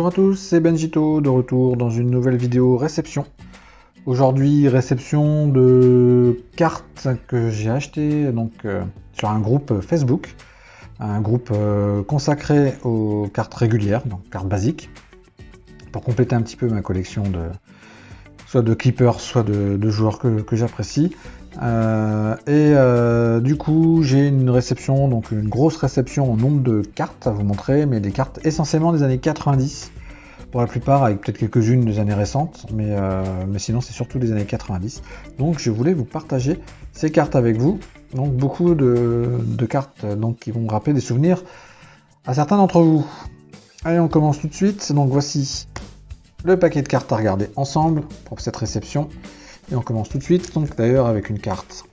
Bonjour à tous, c'est Benjito de retour dans une nouvelle vidéo réception. Aujourd'hui, réception de cartes que j'ai achetées sur un groupe Facebook, un groupe consacré aux cartes régulières, donc cartes basiques, pour compléter un petit peu ma collection soit de clippers, soit de joueurs que j'apprécie. Du coup, j'ai une réception, donc une grosse réception en nombre de cartes à vous montrer, mais des cartes essentiellement des années 90, pour la plupart, avec peut-être quelques-unes des années récentes, mais sinon c'est surtout des années 90. Donc je voulais vous partager ces cartes avec vous. Donc beaucoup de cartes qui vont rappeler des souvenirs à certains d'entre vous. Allez, on commence tout de suite. Donc voici le paquet de cartes à regarder ensemble pour cette réception. Et on commence tout de suite, donc d'ailleurs avec une carte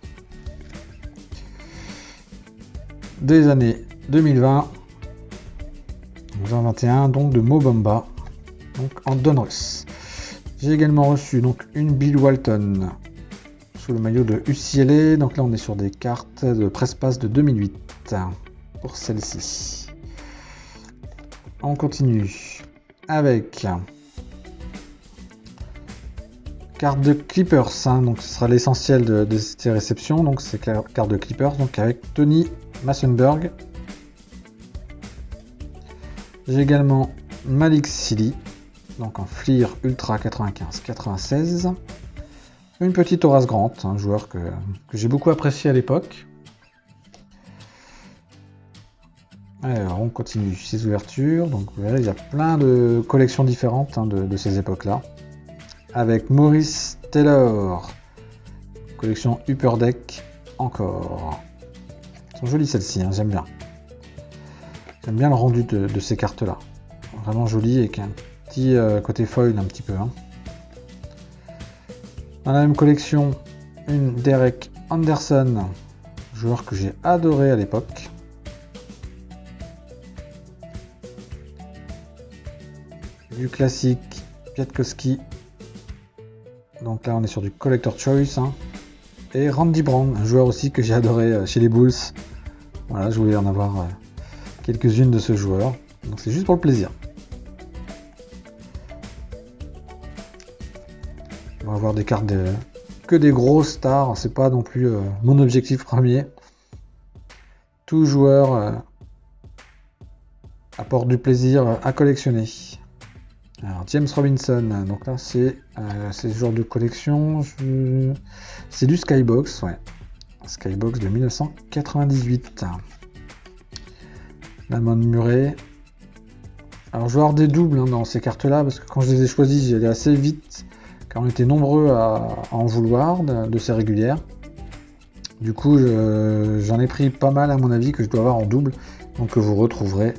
des années 2020, 2021, donc de Mo Bamba, donc en Donruss. J'ai également reçu donc une Bill Walton sous le maillot de UCLA, donc là on est sur des cartes de Presse-Passe de 2008 pour celle-ci. On continue avec carte de Clippers, donc ce sera l'essentiel de ces réceptions, donc c'est carte de Clippers, donc avec Tony Massenberg. J'ai également Malik Sealy, donc en Fleer Ultra 95-96. Une petite Horace Grant, un joueur que j'ai beaucoup apprécié à l'époque. Alors on continue ces ouvertures, donc vous verrez il y a plein de collections différentes de ces époques-là. Avec Maurice Taylor, collection Upper Deck encore. Elles sont jolies celles-ci, j'aime bien. J'aime bien le rendu de ces cartes-là. Vraiment joli avec un petit côté foil un petit peu. Dans la même collection, une Derek Anderson, joueur que j'ai adoré à l'époque. Du classique Piatkowski. Donc là on est sur du Collector Choice. Et Randy Brown, un joueur aussi que j'ai adoré chez les Bulls. Voilà, je voulais en avoir quelques-unes de ce joueur. Donc c'est juste pour le plaisir. On va avoir des cartes que des grosses stars. C'est pas non plus mon objectif premier. Tout joueur apporte du plaisir à collectionner. Alors James Robinson, donc là c'est ce genre de collection, c'est du Skybox, Skybox de 1998. Lamont Murray. Alors je vais avoir des doubles dans ces cartes là, parce que quand je les ai choisis j'y allais assez vite, car on était nombreux à en vouloir de ces régulières. Du coup j'en ai pris pas mal à mon avis que je dois avoir en double, donc que vous retrouverez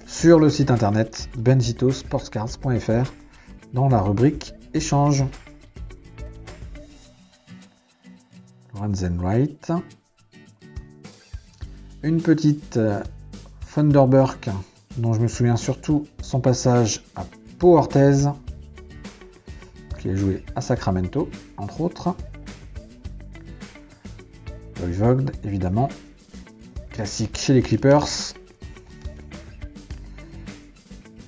sur le site internet benjitosportscards.fr dans la rubrique échange. Lorenzen Wright. Une petite Thunderburk dont je me souviens surtout son passage à Pau Orthez, qui a joué à Sacramento entre autres. Voivod évidemment, classique chez les Clippers.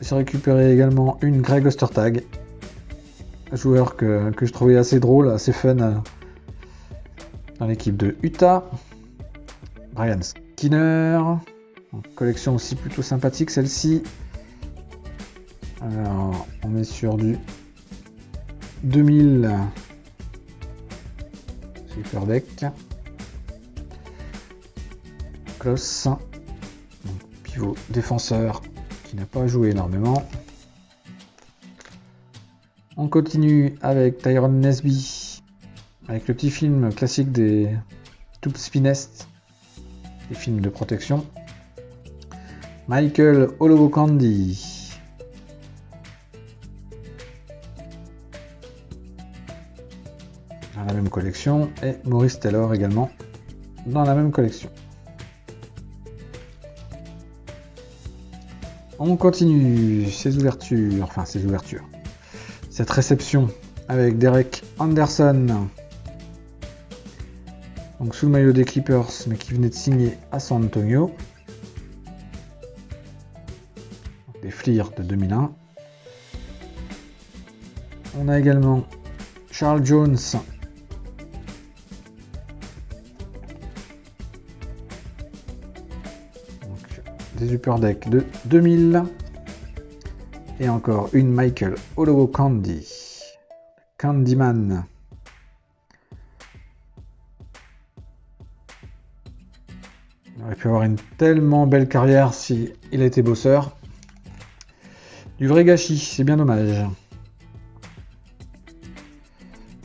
J'ai récupéré également une Greg Ostertag, joueur que je trouvais assez drôle, assez fun dans l'équipe de Utah. Brian Skinner, collection aussi plutôt sympathique celle-ci. Alors on est sur du 2000 Super Deck. Kloss, pivot défenseur qui n'a pas joué énormément. On continue avec Tyron Nesby, avec le petit film classique des Tube Spinest, les films de protection. Michael Olowokandi. Dans la même collection, et Maurice Taylor également dans la même collection. On continue cette réception avec Derek Anderson, donc sous le maillot des Clippers, mais qui venait de signer à San Antonio. Des Fleer de 2001. On a également Charles Jones. Donc, des Upper Deck de 2000. Et encore une Michael Olowokandi. Candyman. Il aurait pu avoir une tellement belle carrière si il a été bosseur. Du vrai gâchis, c'est bien dommage.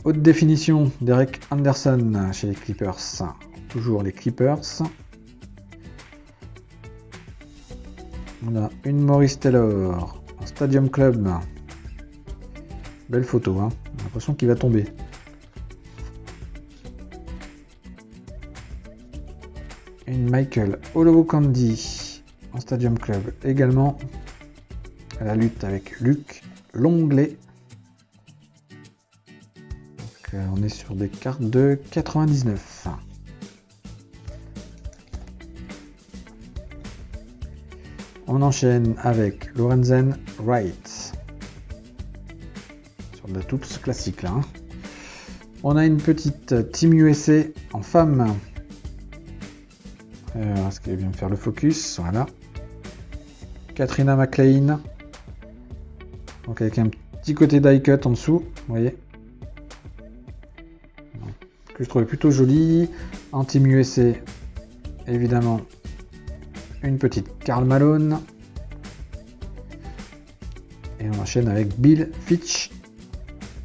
Haute définition, Derek Anderson chez les Clippers. Toujours les Clippers. On a une Maurice Taylor en Stadium Club. Belle photo, hein. J'ai l'impression qu'il va tomber. Une Michael Olowokandi en Stadium Club également. À la lutte avec Luc Longley. Donc, on est sur des cartes de 99. On enchaîne avec Lorenzen Wright. Sur de la Toops classique là. Hein. On a une petite Team USA en femme. Est-ce qu'elle vient me faire le focus? Voilà. Katrina McLean. Donc avec un petit côté die cut en dessous, vous voyez. Que je trouvais plutôt joli. En Team USA, évidemment, une petite Karl Malone. Et on enchaîne avec Bill Fitch,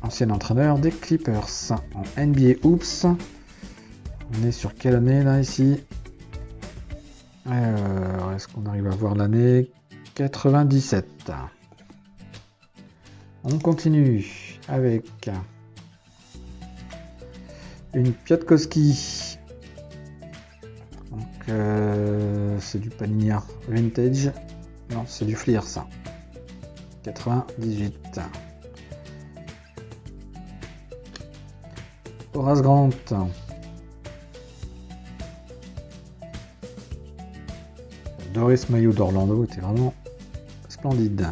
ancien entraîneur des Clippers en NBA Hoops. On est sur quelle année là ici? Est-ce qu'on arrive à voir l'année? 97. On continue avec une Piatkowski. Donc c'est du Panini Vintage. Non, c'est du Fleer ça. 98. Horace Grant. Doris Maillot d'Orlando était vraiment splendide.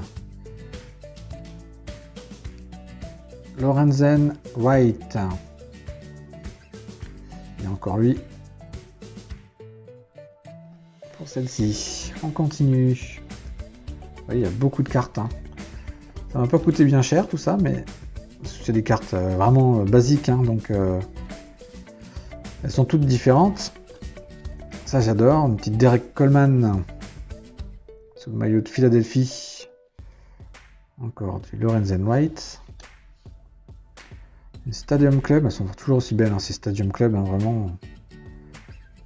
Lorenzen Wright. Et encore lui. Pour celle-ci. On continue. Oui, il y a beaucoup de cartes. Hein. Ça m'a pas coûté bien cher tout ça, mais c'est des cartes vraiment basiques. Hein, donc elles sont toutes différentes. Ça j'adore. Une petite Derek Coleman. Sous le maillot de Philadelphie. Encore du Lorenzen Wright. Stadium Club, elles sont toujours aussi belles, hein, ces Stadium Club, hein, vraiment.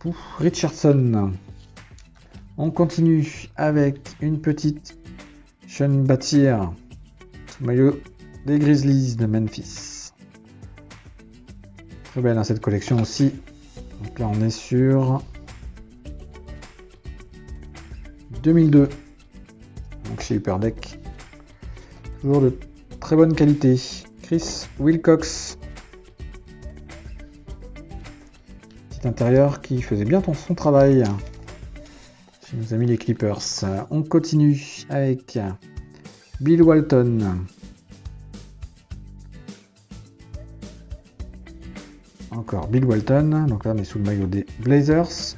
Pouf, Richardson. On continue avec une petite Sean Battier, sous maillot des Grizzlies de Memphis. Très belle hein, cette collection aussi. Donc là on est sur 2002. Donc chez Upper Deck. Toujours de très bonne qualité. Chris Wilcox. Petit intérieur qui faisait bien son travail chez nos amis les Clippers. On continue avec Bill Walton. Encore Bill Walton. Donc là on est sous le maillot des Blazers.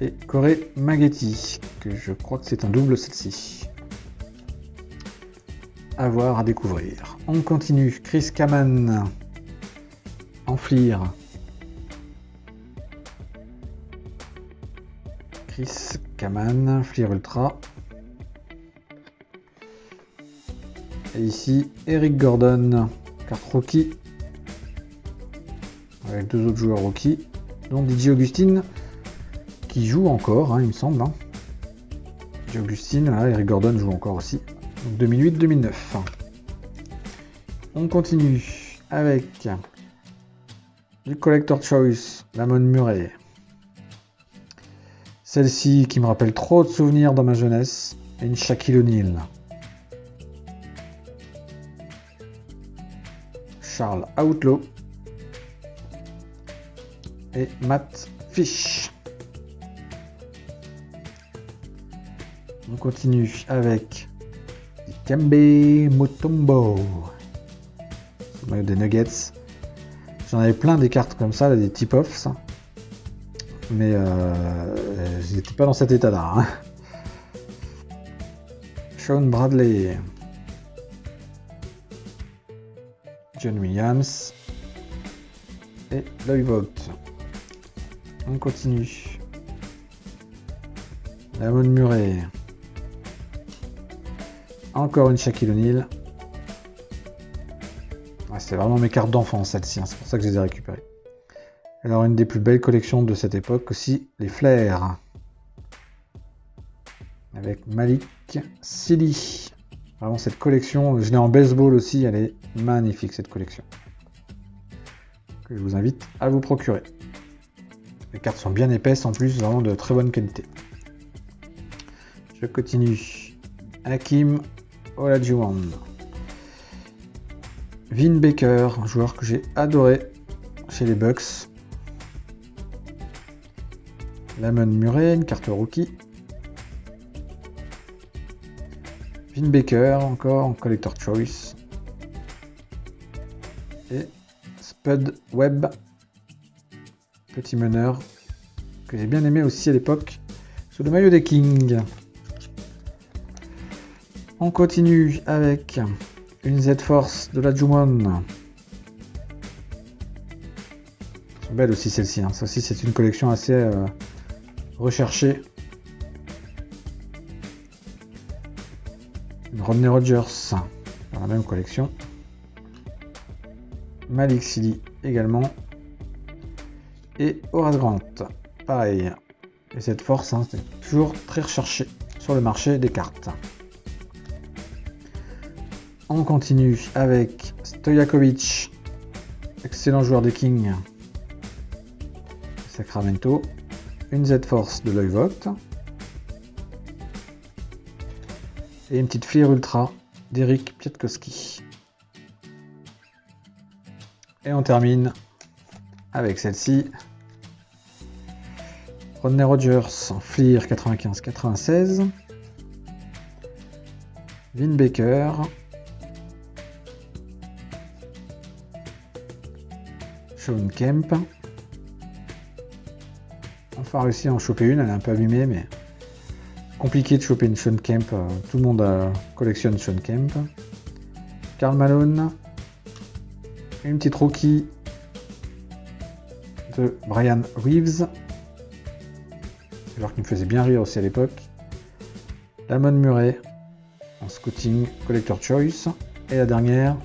Et Corey Maggette, que je crois que c'est un double celle-ci. À voir, à découvrir. On continue. Chris Kaman en Fleer. Chris Kaman, Fleer Ultra. Et ici, Eric Gordon, carte rookie. Avec deux autres joueurs rookie, dont DJ Augustine, qui joue encore, hein, il me semble. Hein. DJ Augustine, voilà, Eric Gordon joue encore aussi. 2008-2009. On continue avec du Collector Choice, Lamont Murray. Celle-ci qui me rappelle trop de souvenirs dans ma jeunesse, et une Shaquille O'Neal. Charles Outlaw et Matt Fish. On continue avec Dikembe Mutombo. Le maillot des Nuggets. J'en avais plein des cartes comme ça, là, des tip-offs, ça. Mais ils n'étaient pas dans cet état-là. Hein. Sean Bradley. John Williams. Et Lloyd Vogt. On continue. Lamont Murray. Encore une Shaquille O'Neal. Ah, c'est vraiment mes cartes d'enfance, celle-ci, hein. C'est pour ça que je les ai récupérées. Alors, une des plus belles collections de cette époque aussi, les Flair. Avec Malik Sealy. Vraiment, cette collection, je l'ai en baseball aussi, elle est magnifique, cette collection. Que je vous invite à vous procurer. Les cartes sont bien épaisses, en plus, vraiment de très bonne qualité. Je continue. Hakeem Olajuwon. Vin Baker, un joueur que j'ai adoré chez les Bucks. Lamont Murray, une carte rookie. Vin Baker, encore en Collector Choice. Et Spud Webb, petit meneur, que j'ai bien aimé aussi à l'époque, sous le maillot des Kings. On continue avec une Z-Force de la Jumon. Elles sont belles aussi celles-ci, hein. Ça aussi c'est une collection assez recherchée. Une Rodney Rogers dans la même collection. Malik Sealy également. Et Horace Grant, pareil. Et cette force, hein, c'est toujours très recherché sur le marché des cartes. On continue avec Stojakovic, excellent joueur des Kings. Sacramento. Une Z-Force de Lloyd Vogt. Et une petite Fleer Ultra d'Eric Piatkowski. Et on termine avec celle-ci. Rodney Rogers en Fleer 95-96. Vin Baker. Sean Kemp. Enfin réussi à en choper une, elle est un peu abîmée, mais compliqué de choper une Sean Kemp. Tout le monde collectionne Sean Kemp. Karl Malone. Une petite rookie de Brian Reeves. Alors qu'il me faisait bien rire aussi à l'époque. Lamont Murray en Scouting Collector Choice. Et la dernière,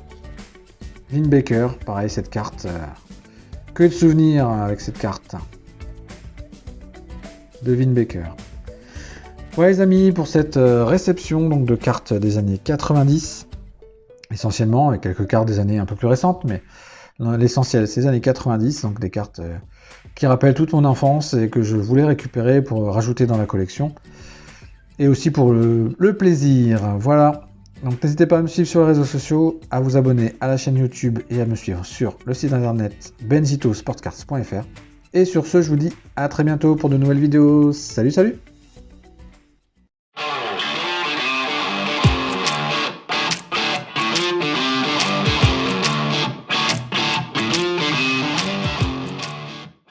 Vin Baker. Pareil, cette carte. Que de souvenirs avec cette carte de Vin Baker. Ouais les amis, pour cette réception donc, de cartes des années 90, essentiellement, avec quelques cartes des années un peu plus récentes, mais l'essentiel c'est les années 90, donc des cartes qui rappellent toute mon enfance et que je voulais récupérer pour rajouter dans la collection. Et aussi pour le plaisir. Voilà. Donc n'hésitez pas à me suivre sur les réseaux sociaux, à vous abonner à la chaîne YouTube et à me suivre sur le site internet benzitosportcards.fr. Et sur ce, je vous dis à très bientôt pour de nouvelles vidéos. Salut, salut!